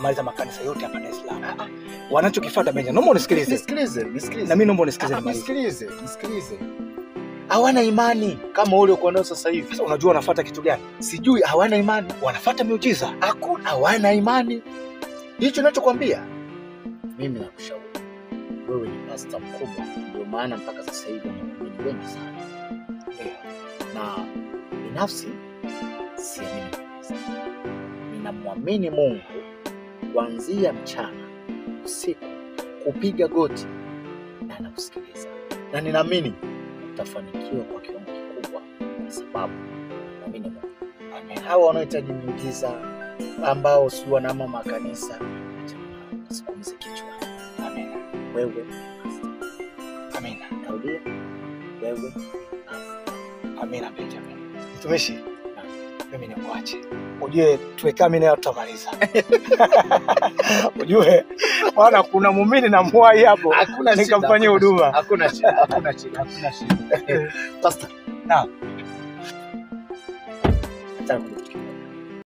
kamaliza makanisa yote hapa Dar es Salaam. Wanachokifuata Benja, naomba unisikilize. Nisikilize. Na mimi naomba unisikilize. Nisikilize. Hawana imani kama ule uko nao sasa hivi. Sasa unajua wanafuata kitu gani? Sijui, hawana imani. Wanafuata miujiza. Hakuna, hawana imani. Hicho ninachokuambia. Mimi nakushauri. Wewe ni pastor mkubwa, ndio maana mpaka sasa hivi ni wengi sana. Na binafsi siamini. Ninamwamini Mungu kuanzia mchana, usiku, kupiga goti na anakusikiliza. Na ninaamini utafanikiwa kwa kiwango kikubwa kwa sababu naamini Mungu. Hawa wanaohitaji miujiza ambao si wanama makanisa, usikumize kichwa. Amen. Wewe Amen. Narudia. Wewe Amen. Benjamin. Mtumishi, mimi nikuache. Ujue tuweka mimi nayo tutamaliza. Ujue bwana kuna muumini na mwai hapo. Hakuna nikamfanyia huduma. Hakuna shida. Pastor. Naam. Tangu